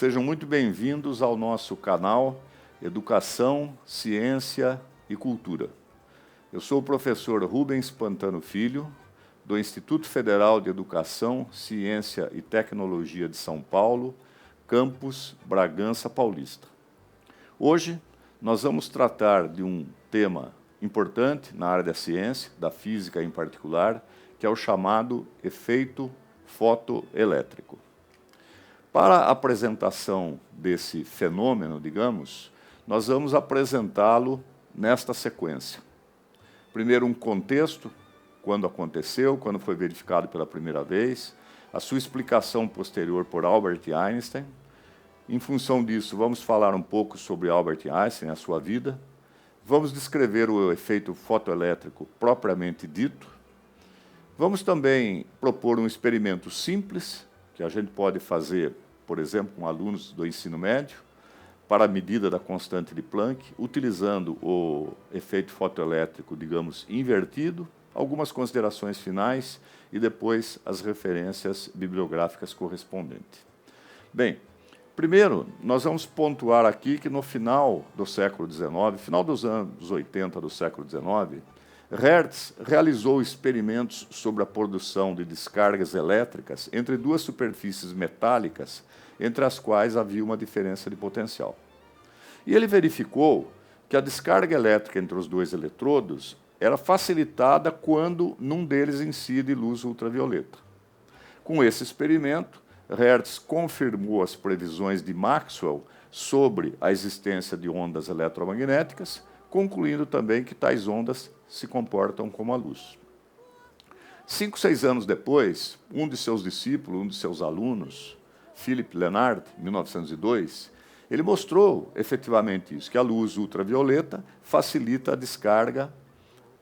sejam muito bem-vindos ao nosso canal Educação, Ciência e Cultura. Eu sou o professor Rubens Pantano Filho, do Instituto Federal de Educação, Ciência e Tecnologia de São Paulo, campus Bragança Paulista. Hoje, nós vamos tratar de um tema importante na área da ciência, da física em particular, que é o chamado efeito fotoelétrico. Para a apresentação desse fenômeno, digamos, nós vamos apresentá-lo nesta sequência. Primeiro, um contexto, quando aconteceu, quando foi verificado pela primeira vez, a sua explicação posterior por Albert Einstein. Em função disso, vamos falar um pouco sobre Albert Einstein, a sua vida. Vamos descrever o efeito fotoelétrico propriamente dito. Vamos também propor um experimento simples, que a gente pode fazer, por exemplo, com alunos do ensino médio, para a medida da constante de Planck, utilizando o efeito fotoelétrico, digamos, invertido, algumas considerações finais e depois as referências bibliográficas correspondentes. Bem, primeiro, nós vamos pontuar aqui que no final do século XIX, final dos anos 80 do século XIX, Hertz realizou experimentos sobre a produção de descargas elétricas entre duas superfícies metálicas, entre as quais havia uma diferença de potencial. E ele verificou que a descarga elétrica entre os dois eletrodos era facilitada quando num deles incide luz ultravioleta. Com esse experimento, Hertz confirmou as previsões de Maxwell sobre a existência de ondas eletromagnéticas, concluindo também que tais ondas se comportam como a luz. 5, 6 anos depois, um de seus discípulos, um de seus alunos, Philipp Lenard, em 1902, ele mostrou efetivamente isso, que a luz ultravioleta facilita a descarga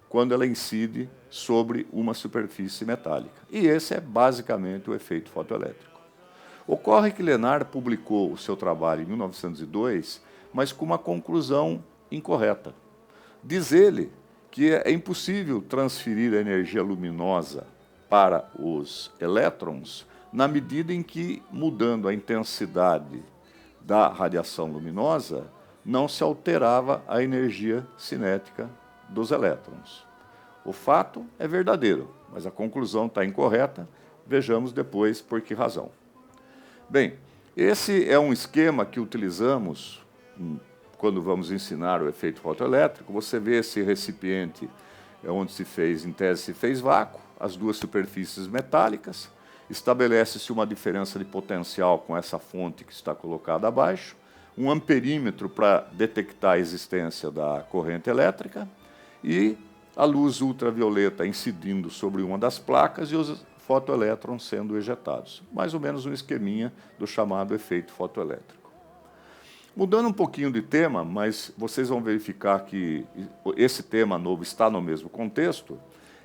quando ela incide sobre uma superfície metálica. E esse é basicamente o efeito fotoelétrico. Ocorre que Lenard publicou o seu trabalho em 1902, mas com uma conclusão incorreta. Diz ele que é impossível transferir a energia luminosa para os elétrons na medida em que, mudando a intensidade da radiação luminosa, não se alterava a energia cinética dos elétrons. O fato é verdadeiro, mas a conclusão está incorreta. Vejamos depois por que razão. Bem, esse é um esquema que utilizamos quando vamos ensinar o efeito fotoelétrico. Você vê esse recipiente onde se fez, em tese, se fez vácuo, as duas superfícies metálicas, estabelece-se uma diferença de potencial com essa fonte que está colocada abaixo, um amperímetro para detectar a existência da corrente elétrica e a luz ultravioleta incidindo sobre uma das placas e os fotoelétrons sendo ejetados. Mais ou menos um esqueminha do chamado efeito fotoelétrico. Mudando um pouquinho de tema, mas vocês vão verificar que esse tema novo está no mesmo contexto,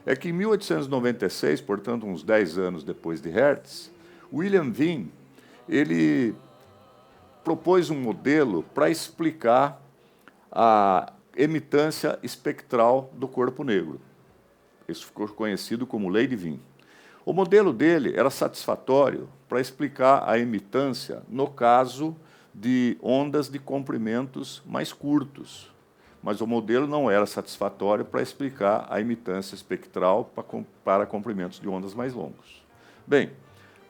é que em 1896, portanto uns 10 anos depois de Hertz, William Wien, ele propôs um modelo para explicar a emitância espectral do corpo negro. Isso ficou conhecido como Lei de Wien. O modelo dele era satisfatório para explicar a emitância no caso de ondas de comprimentos mais curtos, mas o modelo não era satisfatório para explicar a emitância espectral para comprimentos de ondas mais longos. Bem,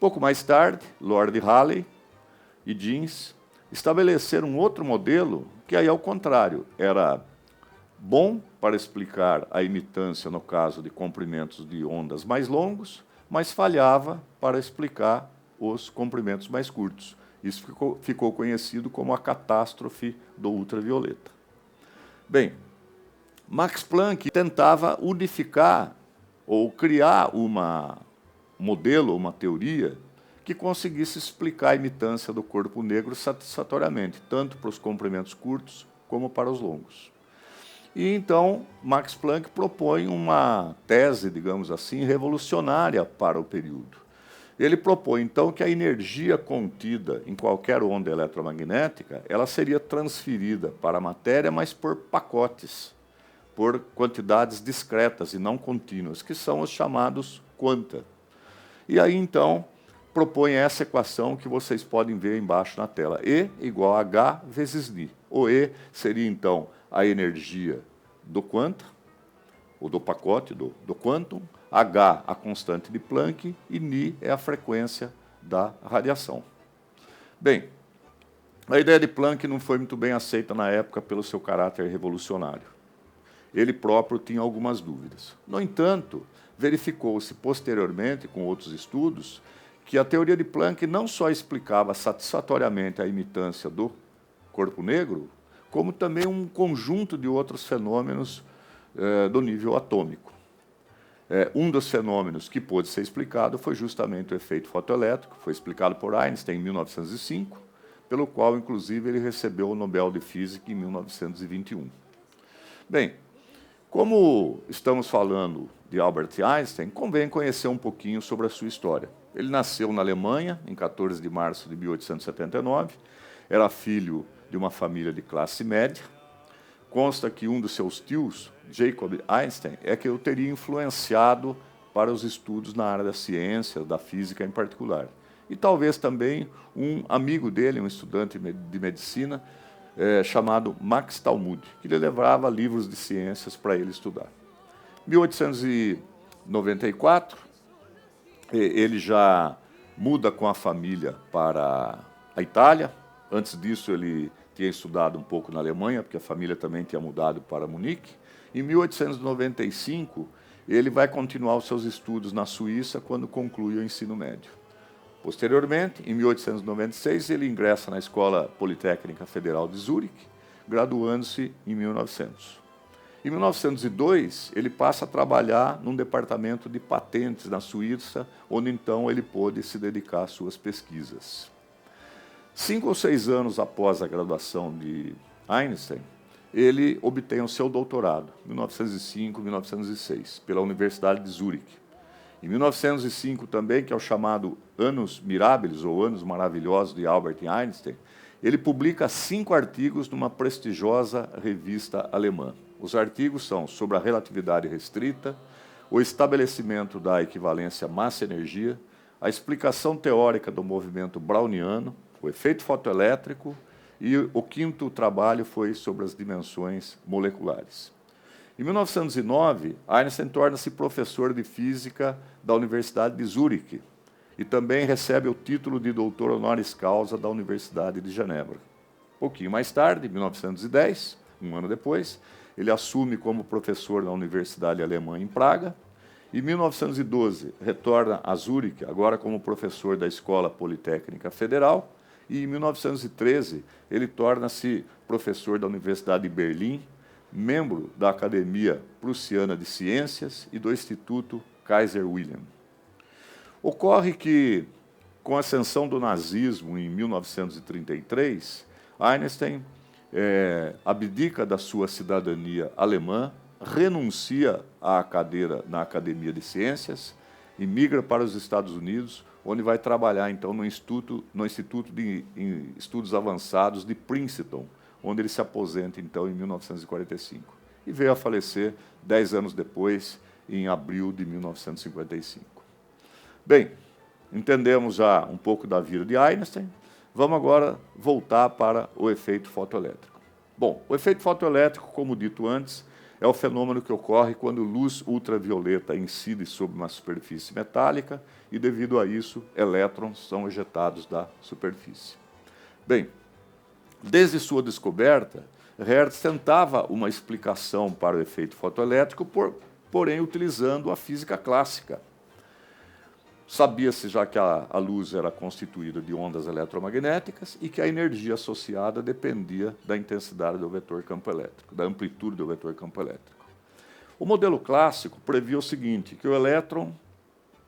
pouco mais tarde, Lord Rayleigh e Jeans estabeleceram um outro modelo que aí, ao contrário, era bom para explicar a emitância no caso de comprimentos de ondas mais longos, mas falhava para explicar os comprimentos mais curtos. Isso ficou conhecido como a catástrofe do ultravioleta. Bem, Max Planck tentava unificar ou criar um modelo, uma teoria, que conseguisse explicar a emitância do corpo negro satisfatoriamente, tanto para os comprimentos curtos como para os longos. E então, Max Planck propõe uma tese, digamos assim, revolucionária para o período. Ele propõe, então, que a energia contida em qualquer onda eletromagnética, ela seria transferida para a matéria, mas por pacotes, por quantidades discretas e não contínuas, que são os chamados quanta. E aí, então, propõe essa equação que vocês podem ver embaixo na tela. E igual a H vezes Ni. O E seria, então, a energia do quanta, ou do pacote do quantum, H, a constante de Planck, e Ni é a frequência da radiação. Bem, a ideia de Planck não foi muito bem aceita na época pelo seu caráter revolucionário. Ele próprio tinha algumas dúvidas. No entanto, verificou-se posteriormente, com outros estudos, que a teoria de Planck não só explicava satisfatoriamente a imitância do corpo negro, como também um conjunto de outros fenômenos do nível atômico. Um dos fenômenos que pôde ser explicado foi justamente o efeito fotoelétrico, foi explicado por Einstein em 1905, pelo qual, inclusive, ele recebeu o Nobel de Física em 1921. Bem, como estamos falando de Albert Einstein, convém conhecer um pouquinho sobre a sua história. Ele nasceu na Alemanha, em 14 de março de 1879, era filho de uma família de classe média. Consta que um dos seus tios, Jacob Einstein, é que o teria influenciado para os estudos na área da ciência, da física em particular. E talvez também um amigo dele, um estudante de medicina, chamado Max Talmud, que lhe levava livros de ciências para ele estudar. Em 1894, ele já muda com a família para a Itália. Antes disso, ele tinha estudado um pouco na Alemanha, porque a família também tinha mudado para Munique. Em 1895, ele vai continuar os seus estudos na Suíça quando conclui o ensino médio. Posteriormente, em 1896, ele ingressa na Escola Politécnica Federal de Zurique, graduando-se em 1900. Em 1902, ele passa a trabalhar num departamento de patentes na Suíça, onde então ele pôde se dedicar às suas pesquisas. 5 ou 6 anos após a graduação de Einstein, ele obtém o seu doutorado, 1905, 1906, pela Universidade de Zurique. Em 1905 também, que é o chamado Annus Mirabilis, ou Anos Maravilhosos de Albert Einstein, ele publica 5 artigos numa prestigiosa revista alemã. Os artigos são sobre a relatividade restrita, o estabelecimento da equivalência massa-energia, a explicação teórica do movimento browniano, o efeito fotoelétrico, e o 5º trabalho foi sobre as dimensões moleculares. Em 1909, Einstein torna-se professor de física da Universidade de Zurique e também recebe o título de doutor honoris causa da Universidade de Genebra. Pouquinho mais tarde, em 1910, um ano depois, ele assume como professor na Universidade Alemã em Praga. Em 1912, retorna a Zurique, agora como professor da Escola Politécnica Federal. E em 1913, ele torna-se professor da Universidade de Berlim, membro da Academia Prussiana de Ciências e do Instituto Kaiser Wilhelm. Ocorre que, com a ascensão do nazismo em 1933, Einstein abdica da sua cidadania alemã, renuncia à cadeira na Academia de Ciências e migra para os Estados Unidos, onde vai trabalhar então no Instituto de Estudos Avançados de Princeton, onde ele se aposenta então em 1945 e veio a falecer 10 anos depois, em abril de 1955. Bem, entendemos já um pouco da vida de Einstein, vamos agora voltar para o efeito fotoelétrico. Bom, o efeito fotoelétrico, como dito antes, é o fenômeno que ocorre quando luz ultravioleta incide sobre uma superfície metálica e, devido a isso, elétrons são ejetados da superfície. Bem, desde sua descoberta, Hertz tentava uma explicação para o efeito fotoelétrico, porém utilizando a física clássica. Sabia-se já que a luz era constituída de ondas eletromagnéticas e que a energia associada dependia da intensidade do vetor campo elétrico, da amplitude do vetor campo elétrico. O modelo clássico previa o seguinte, que o elétron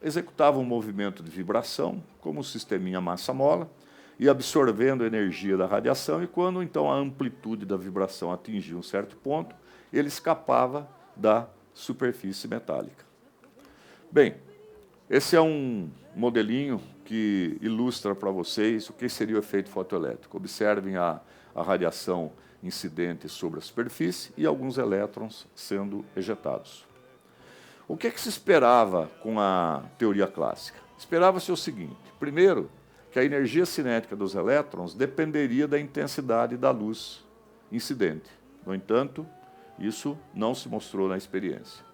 executava um movimento de vibração, como um sisteminha massa-mola, e absorvendo a energia da radiação, e quando então a amplitude da vibração atingia um certo ponto, ele escapava da superfície metálica. Bem, esse é um modelinho que ilustra para vocês o que seria o efeito fotoelétrico. Observem a radiação incidente sobre a superfície e alguns elétrons sendo ejetados. O que se esperava com a teoria clássica? Esperava-se o seguinte: primeiro, que a energia cinética dos elétrons dependeria da intensidade da luz incidente. No entanto, isso não se mostrou na experiência.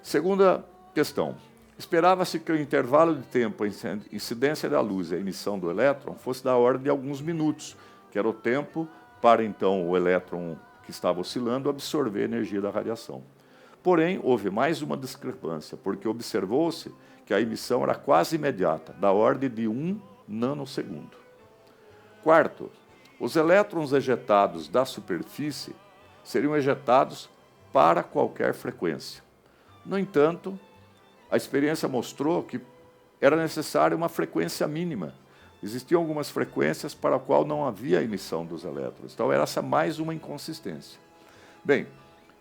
Segunda questão: esperava-se que o intervalo de tempo entre a incidência da luz e a emissão do elétron fosse da ordem de alguns minutos, que era o tempo para então o elétron que estava oscilando absorver a energia da radiação. Porém, houve mais uma discrepância, porque observou-se que a emissão era quase imediata, da ordem de 1 nanosegundo. Quarto, os elétrons ejetados da superfície seriam ejetados para qualquer frequência. No entanto, a experiência mostrou que era necessária uma frequência mínima. Existiam algumas frequências para a qual não havia emissão dos elétrons. Então, era essa mais uma inconsistência. Bem,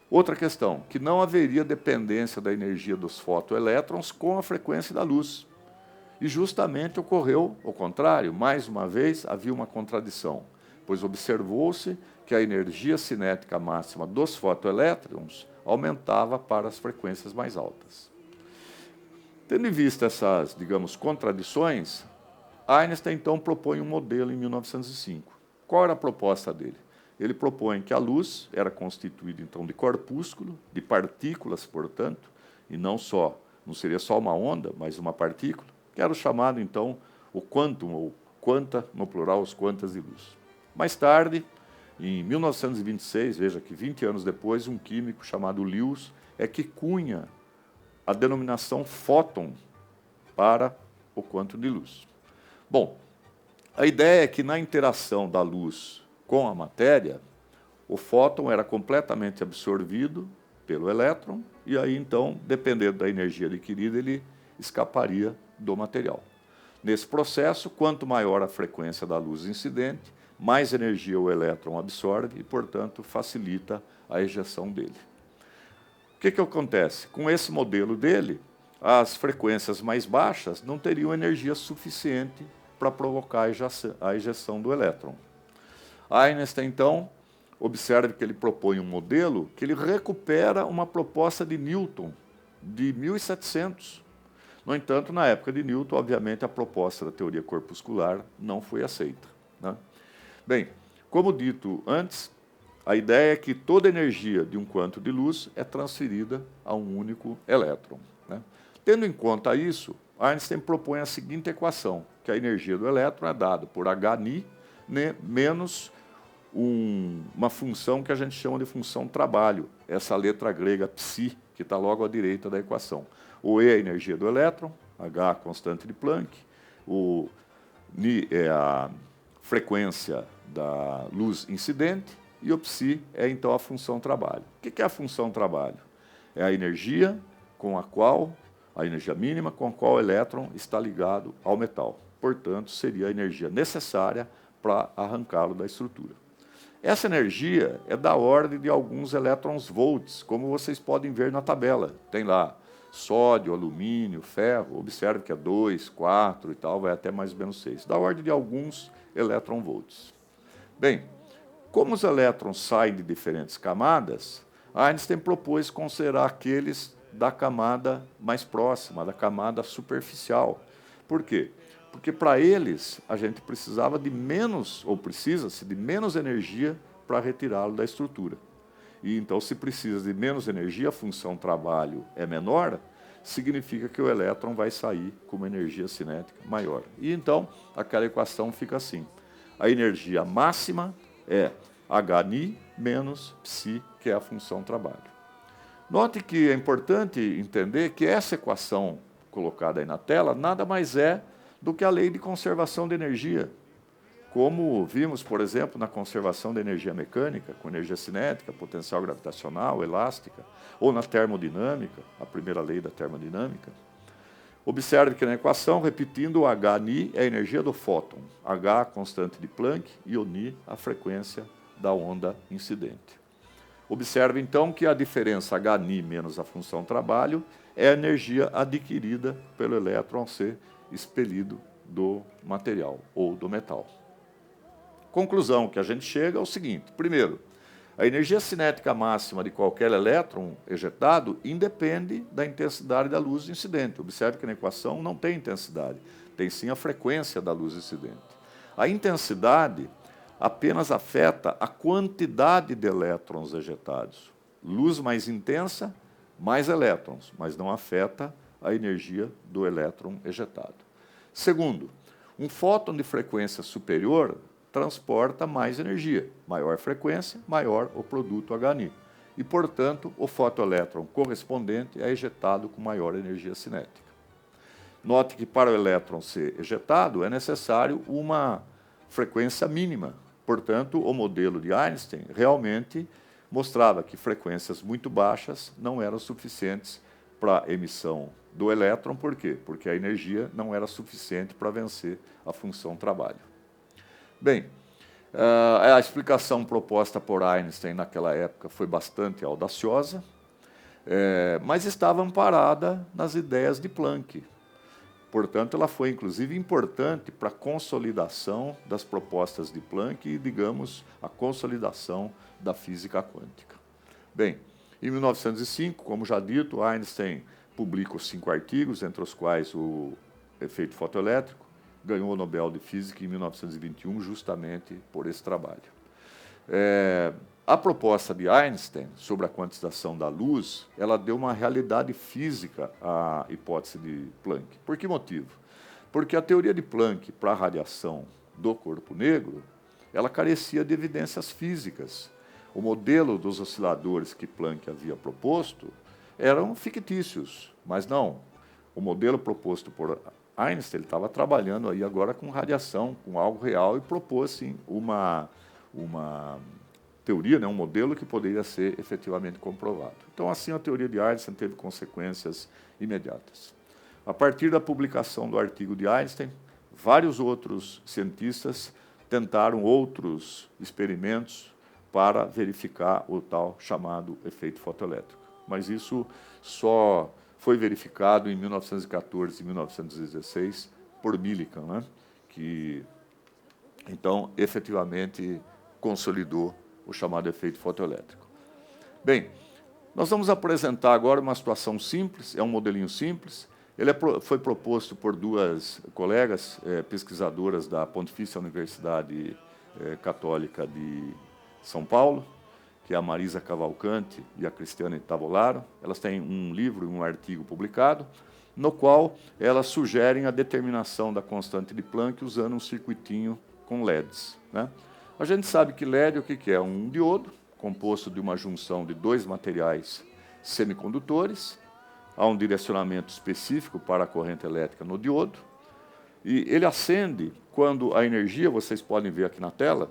outra questão, que não haveria dependência da energia dos fotoelétrons com a frequência da luz. E justamente ocorreu o contrário. Mais uma vez, havia uma contradição, pois observou-se que a energia cinética máxima dos fotoelétrons aumentava para as frequências mais altas. Tendo em vista essas, digamos, contradições, Einstein então propõe um modelo em 1905. Qual era a proposta dele? Ele propõe que a luz era constituída então de corpúsculo, de partículas, portanto, e não seria só uma onda, mas uma partícula, que era o chamado então o quantum, ou quanta, no plural, os quantas de luz. Mais tarde, em 1926, veja que 20 anos depois, um químico chamado Lewis é que cunha a denominação fóton para o quantum de luz. Bom, a ideia é que na interação da luz com a matéria, o fóton era completamente absorvido pelo elétron e aí então, dependendo da energia adquirida, ele escaparia do material. Nesse processo, quanto maior a frequência da luz incidente, mais energia o elétron absorve e, portanto, facilita a ejeção dele. O que acontece? Com esse modelo dele, as frequências mais baixas não teriam energia suficiente para provocar a ejeção do elétron. Einstein, então, observe que ele propõe um modelo que ele recupera uma proposta de Newton, de 1700. No entanto, na época de Newton, obviamente, a proposta da teoria corpuscular não foi aceita, né? Bem, como dito antes, a ideia é que toda energia de um quanto de luz é transferida a um único elétron, né? Tendo em conta isso, Einstein propõe a seguinte equação, que a energia do elétron é dada por hν menos uma função que a gente chama de função trabalho, essa letra grega psi, que está logo à direita da equação. O E é a energia do elétron, H a constante de Planck, o Ni é a frequência da luz incidente e o psi é então a função trabalho. O que é a função trabalho? É a energia mínima com a qual o elétron está ligado ao metal. Portanto, seria a energia necessária para arrancá-lo da estrutura. Essa energia é da ordem de alguns elétrons volts, como vocês podem ver na tabela. Tem lá sódio, alumínio, ferro, observe que é 2, 4 e tal, vai até mais ou menos 6. Da ordem de alguns elétron volts. Bem, como os elétrons saem de diferentes camadas, Einstein propôs considerar aqueles da camada mais próxima, da camada superficial. Por quê? Porque para eles a gente precisava de menos, ou precisa-se de menos energia para retirá-lo da estrutura. E então, se precisa de menos energia, a função trabalho é menor, significa que o elétron vai sair com uma energia cinética maior. E então, aquela equação fica assim. A energia máxima é hν menos psi, que é a função trabalho. Note que é importante entender que essa equação colocada aí na tela nada mais é do que a lei de conservação de energia. Como vimos, por exemplo, na conservação da energia mecânica, com energia cinética, potencial gravitacional, elástica, ou na termodinâmica, a primeira lei da termodinâmica. Observe que na equação, repetindo, o hν é a energia do fóton, H a constante de Planck e o Ni a frequência da onda incidente. Observe então que a diferença hν menos a função trabalho é a energia adquirida pelo elétron ao ser expelido do material ou do metal. Conclusão que a gente chega é o seguinte: primeiro, A energia cinética máxima de qualquer elétron ejetado independe da intensidade da luz incidente. Observe que na equação não tem intensidade, tem sim a frequência da luz incidente. A intensidade apenas afeta a quantidade de elétrons ejetados. Luz mais intensa, mais elétrons, mas não afeta a energia do elétron ejetado. Segundo, um fóton de frequência superior transporta mais energia. Maior frequência, maior o produto Hν. E, portanto, o fotoelétron correspondente é ejetado com maior energia cinética. Note que para o elétron ser ejetado é necessário uma frequência mínima. Portanto, o modelo de Einstein realmente mostrava que frequências muito baixas não eram suficientes para a emissão do elétron. Por quê? Porque a energia não era suficiente para vencer a função trabalho. Bem, a explicação proposta por Einstein naquela época foi bastante audaciosa, mas estava amparada nas ideias de Planck. Portanto, ela foi, inclusive, importante para a consolidação das propostas de Planck e, digamos, a consolidação da física quântica. Bem, em 1905, como já dito, Einstein publica os 5 artigos, entre os quais o efeito fotoelétrico, ganhou o Nobel de Física em 1921, justamente por esse trabalho. A proposta de Einstein sobre a quantização da luz, ela deu uma realidade física à hipótese de Planck. Por que motivo? Porque a teoria de Planck para a radiação do corpo negro, ela carecia de evidências físicas. O modelo dos osciladores que Planck havia proposto eram fictícios, mas não. O modelo proposto por Einstein estava trabalhando aí agora com radiação, com algo real, e propôs sim, uma teoria, um modelo que poderia ser efetivamente comprovado. Então, assim, a teoria de Einstein teve consequências imediatas. A partir da publicação do artigo de Einstein, vários outros cientistas tentaram outros experimentos para verificar o tal chamado efeito fotoelétrico. Mas isso só foi verificado em 1914 e 1916 por Millikan, que, então, efetivamente consolidou o chamado efeito fotoelétrico. Bem, nós vamos apresentar agora uma situação simples, é um modelinho simples. Ele foi proposto por 2 colegas pesquisadoras da Pontifícia Universidade Católica de São Paulo, que é a Marisa Cavalcante e a Cristiane Tavolaro. Elas têm um livro e um artigo publicado, no qual elas sugerem a determinação da constante de Planck usando um circuitinho com LEDs. A gente sabe que LED o que é? Um diodo, composto de uma junção de 2 materiais semicondutores, há um direcionamento específico para a corrente elétrica no diodo, e ele acende quando a energia, vocês podem ver aqui na tela,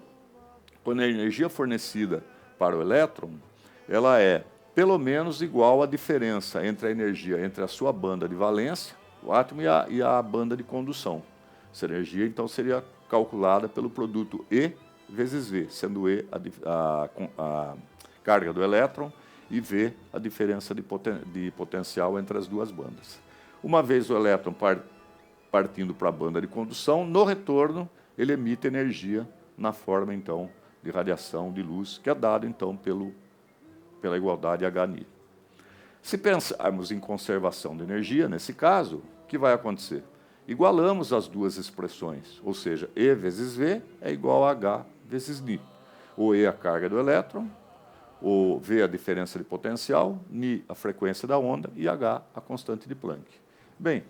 quando a energia fornecida para o elétron, ela é pelo menos igual à diferença entre a energia entre a sua banda de valência, o átomo, e a banda de condução. Essa energia, então, seria calculada pelo produto E vezes V, sendo E a carga do elétron e V a diferença de potencial entre as duas bandas. Uma vez o elétron partindo para a banda de condução, no retorno ele emite energia na forma, então, de radiação de luz, que é dado, então, pela igualdade Hν. Se pensarmos em conservação de energia, nesse caso, o que vai acontecer? Igualamos as duas expressões, ou seja, E vezes V é igual a H vezes Ni. O E a carga do elétron, o V a diferença de potencial, Ni a frequência da onda e H a constante de Planck. Bem,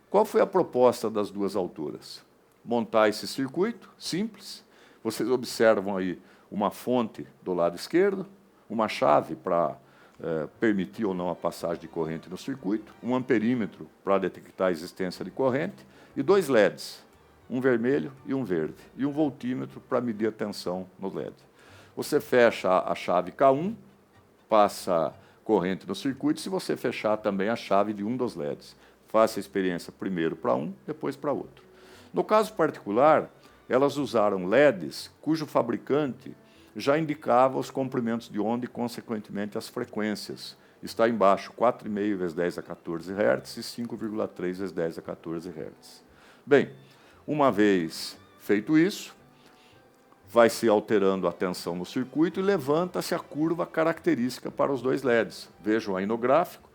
qual foi a proposta das 2 autoras? Montar esse circuito simples. Vocês observam aí uma fonte do lado esquerdo, uma chave para permitir ou não a passagem de corrente no circuito, um amperímetro para detectar a existência de corrente e 2 LEDs, um vermelho e um verde, e um voltímetro para medir a tensão no LED. Você fecha a chave K1, passa corrente no circuito, se você fechar também a chave de um dos LEDs. Faça a experiência primeiro para um, depois para outro. No caso particular, elas usaram LEDs cujo fabricante já indicava os comprimentos de onda e, consequentemente, as frequências. Está embaixo 4,5 vezes 10 a 14 Hz e 5,3 vezes 10 a 14 Hz. Bem, uma vez feito isso, vai se alterando a tensão no circuito e levanta-se a curva característica para os dois LEDs. Vejam aí no gráfico,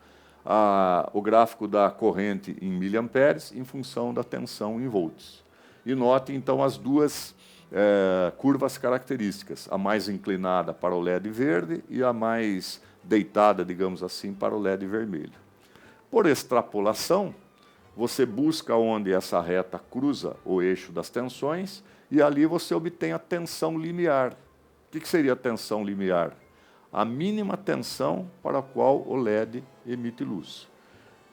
o gráfico da corrente em miliamperes em função da tensão em volts. E note, então, as duas curvas características, a mais inclinada para o LED verde e a mais deitada, digamos assim, para o LED vermelho. Por extrapolação, você busca onde essa reta cruza o eixo das tensões e ali você obtém a tensão limiar. O que seria a tensão limiar? A mínima tensão para a qual o LED emite luz.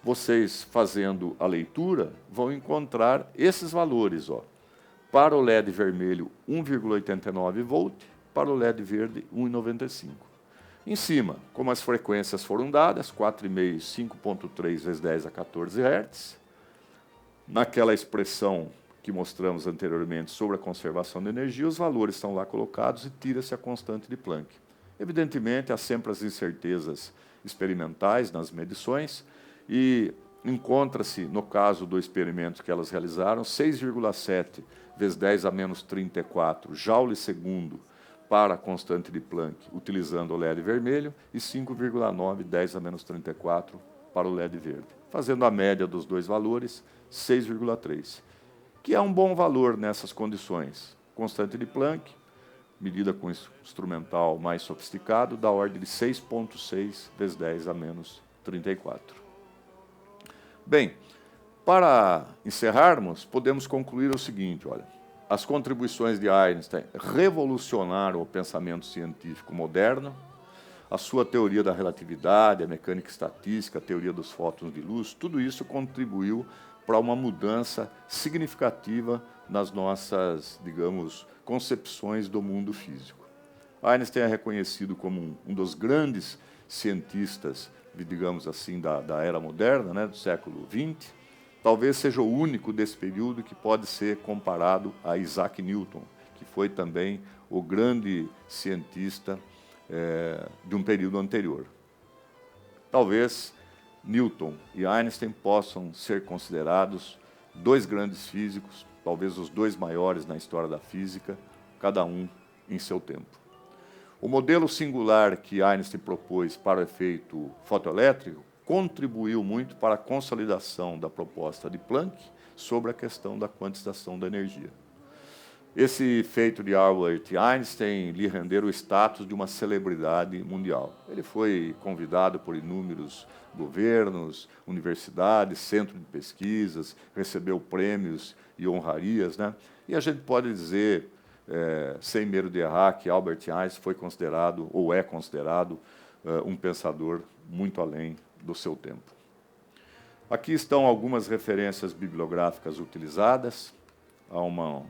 Vocês, fazendo a leitura, vão encontrar esses valores. Para o LED vermelho, 1,89 volt, para o LED verde, 1,95. Em cima, como as frequências foram dadas, 4,5 e 5,3 vezes 10 a 14 Hz, naquela expressão que mostramos anteriormente sobre a conservação de energia, os valores estão lá colocados e tira-se a constante de Planck. Evidentemente, há sempre as incertezas experimentais nas medições e encontra-se, no caso do experimento que elas realizaram, 6,7 vezes 10 a menos 34 joules segundo para a constante de Planck, utilizando o LED vermelho, e 5,9 10 a menos 34 para o LED verde. Fazendo a média dos dois valores, 6,3, que é um bom valor nessas condições. Constante de Planck, medida com instrumental mais sofisticado, da ordem de 6,6 vezes 10 a menos 34. Bem, para encerrarmos, podemos concluir o seguinte, olha, as contribuições de Einstein revolucionaram o pensamento científico moderno, a sua teoria da relatividade, a mecânica estatística, a teoria dos fótons de luz, tudo isso contribuiu para uma mudança significativa nas nossas, digamos, concepções do mundo físico. Einstein é reconhecido como um dos grandes cientistas, digamos assim, da era moderna, né, do século XX. Talvez seja o único desse período que pode ser comparado a Isaac Newton, que foi também o grande cientista de um período anterior. Talvez Newton e Einstein possam ser considerados dois grandes físicos, talvez os dois maiores na história da física, cada um em seu tempo. O modelo singular que Einstein propôs para o efeito fotoelétrico contribuiu muito para a consolidação da proposta de Planck sobre a questão da quantização da energia. Esse feito de Albert Einstein lhe rendeu o status de uma celebridade mundial. Ele foi convidado por inúmeros governos, universidades, centros de pesquisas, recebeu prêmios e honrarias, né? E a gente pode dizer, sem medo de errar, que Albert Einstein foi considerado, ou é considerado, um pensador muito além do seu tempo. Aqui estão algumas referências bibliográficas utilizadas, há um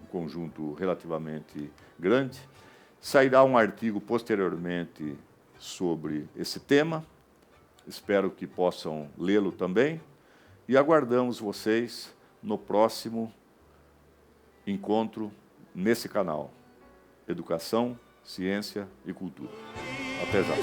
conjunto relativamente grande. Sairá um artigo posteriormente sobre esse tema, espero que possam lê-lo também, e aguardamos vocês no próximo encontro nesse canal. Educação, Ciência e Cultura. Até já.